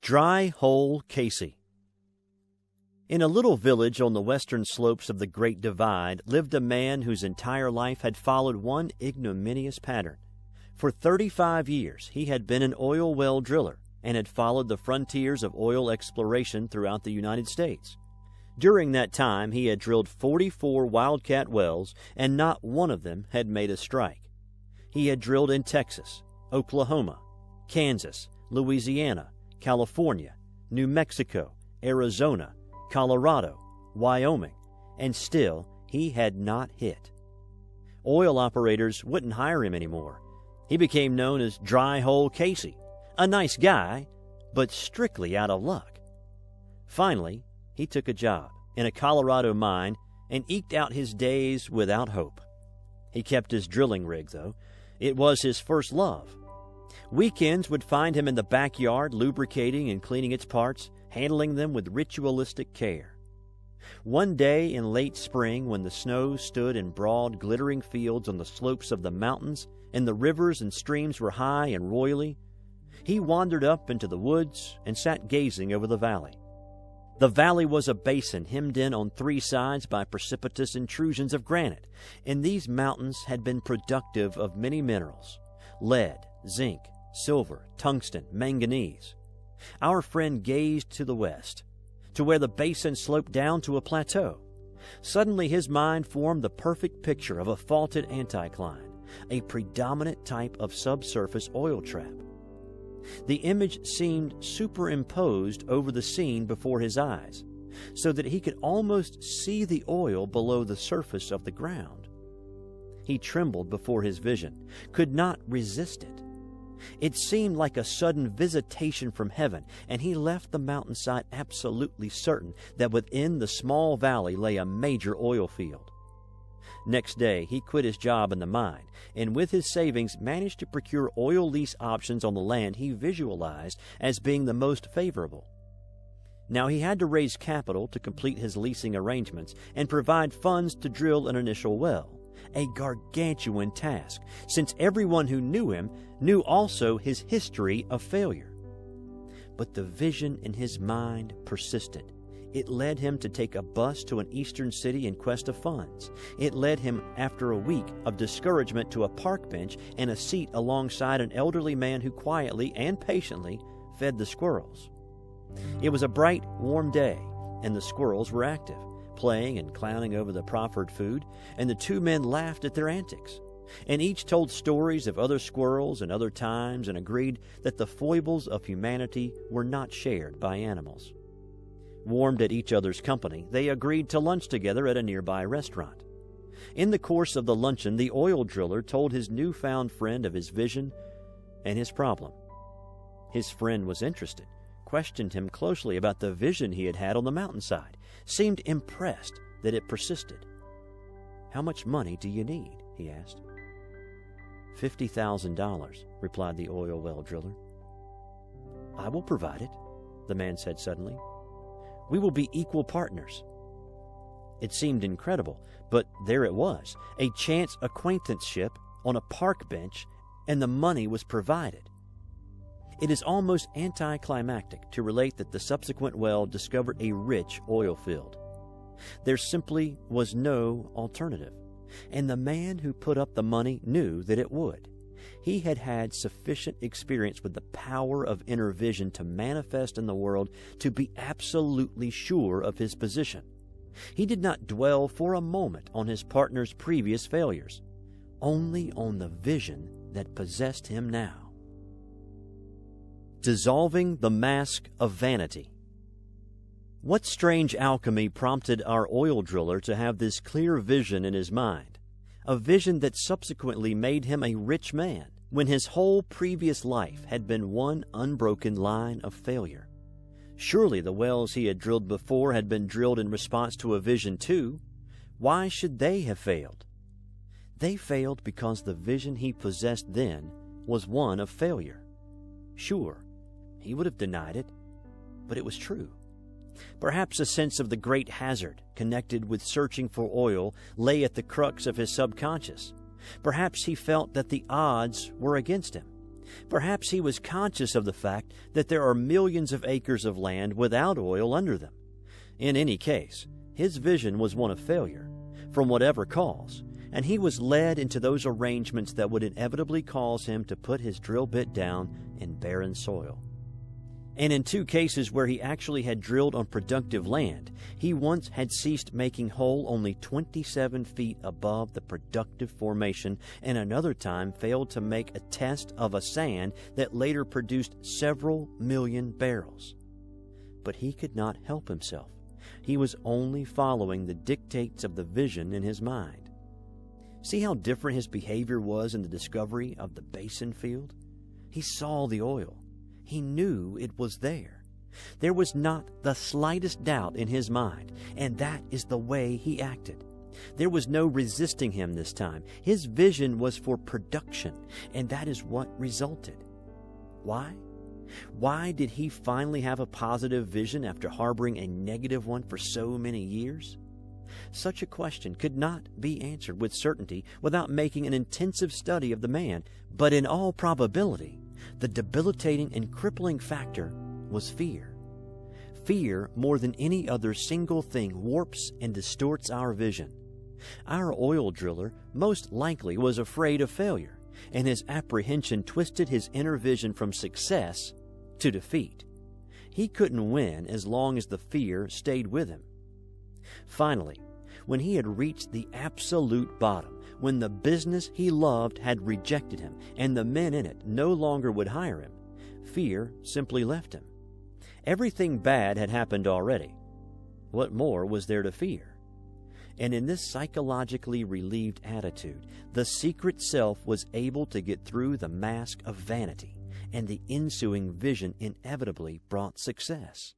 Dry Hole Casey. In a little village on the western slopes of the Great Divide lived a man whose entire life had followed one ignominious pattern. For 35 years he had been an oil well driller and had followed the frontiers of oil exploration throughout the United States. During that time he had drilled 44 wildcat wells, and not one of them had made a strike. He had drilled in Texas, Oklahoma, Kansas, Louisiana, California, New Mexico, Arizona, Colorado, Wyoming, and still he had not hit. Oil operators wouldn't hire him anymore. He became known as Dry Hole Casey, a nice guy, but strictly out of luck. Finally, he took a job in a Colorado mine and eked out his days without hope. He kept his drilling rig, though. It was his first love. Weekends would find him in the backyard lubricating and cleaning its parts, handling them with ritualistic care. One day in late spring, when the snow stood in broad, glittering fields on the slopes of the mountains and the rivers and streams were high and roily, he wandered up into the woods and sat gazing over the valley. The valley was a basin hemmed in on three sides by precipitous intrusions of granite, and these mountains had been productive of many minerals: lead, zinc, silver, tungsten, manganese. Our friend gazed to the west, to where the basin sloped down to a plateau. Suddenly his mind formed the perfect picture of a faulted anticline, a predominant type of subsurface oil trap. The image seemed superimposed over the scene before his eyes, so that he could almost see the oil below the surface of the ground. He trembled before his vision, could not resist it. It seemed like a sudden visitation from heaven, and he left the mountainside absolutely certain that within the small valley lay a major oil field. Next day, he quit his job in the mine, and with his savings managed to procure oil lease options on the land he visualized as being the most favorable. Now he had to raise capital to complete his leasing arrangements and provide funds to drill an initial well, a gargantuan task, since everyone who knew him knew also his history of failure. But the vision in his mind persisted. It led him to take a bus to an eastern city in quest of funds. It led him, after a week of discouragement, to a park bench and a seat alongside an elderly man who quietly and patiently fed the squirrels. It was a bright, warm day, and the squirrels were active, playing and clowning over the proffered food, and the two men laughed at their antics, and each told stories of other squirrels and other times and agreed that the foibles of humanity were not shared by animals. Warmed at each other's company, they agreed to lunch together at a nearby restaurant. In the course of the luncheon, the oil driller told his newfound friend of his vision and his problem. His friend was interested, questioned him closely about the vision he had had on the mountainside, seemed impressed that it persisted. "How much money do you need?" he asked. $50,000, replied the oil well driller. "I will provide it," the man said suddenly. "We will be equal partners." It seemed incredible, but there it was, a chance acquaintanceship on a park bench, and the money was provided. It is almost anticlimactic to relate that the subsequent well discovered a rich oil field. There simply was no alternative, and the man who put up the money knew that it would. He had had sufficient experience with the power of inner vision to manifest in the world to be absolutely sure of his position. He did not dwell for a moment on his partner's previous failures, only on the vision that possessed him now. Dissolving the mask of vanity. What strange alchemy prompted our oil driller to have this clear vision in his mind, a vision that subsequently made him a rich man, when his whole previous life had been one unbroken line of failure? Surely the wells he had drilled before had been drilled in response to a vision too. Why should they have failed? They failed because the vision he possessed then was one of failure. Sure, he would have denied it, but it was true. Perhaps a sense of the great hazard connected with searching for oil lay at the crux of his subconscious. Perhaps he felt that the odds were against him. Perhaps he was conscious of the fact that there are millions of acres of land without oil under them. In any case, his vision was one of failure, from whatever cause, and he was led into those arrangements that would inevitably cause him to put his drill bit down in barren soil. And in 2 cases where he actually had drilled on productive land, he once had ceased making hole only 27 feet above the productive formation, and another time failed to make a test of a sand that later produced several million barrels. But he could not help himself. He was only following the dictates of the vision in his mind. See how different his behavior was in the discovery of the basin field? He saw the oil. He knew it was there. There was not the slightest doubt in his mind, and that is the way he acted. There was no resisting him this time. His vision was for production, and that is what resulted. Why? Why did he finally have a positive vision after harboring a negative one for so many years? Such a question could not be answered with certainty without making an intensive study of the man, but in all probability, the debilitating and crippling factor was fear. Fear, more than any other single thing, warps and distorts our vision. Our oil driller most likely was afraid of failure, and his apprehension twisted his inner vision from success to defeat. He couldn't win as long as the fear stayed with him. Finally, when he had reached the absolute bottom, when the business he loved had rejected him and the men in it no longer would hire him, fear simply left him. Everything bad had happened already. What more was there to fear? And in this psychologically relieved attitude, the secret self was able to get through the mask of vanity, and the ensuing vision inevitably brought success.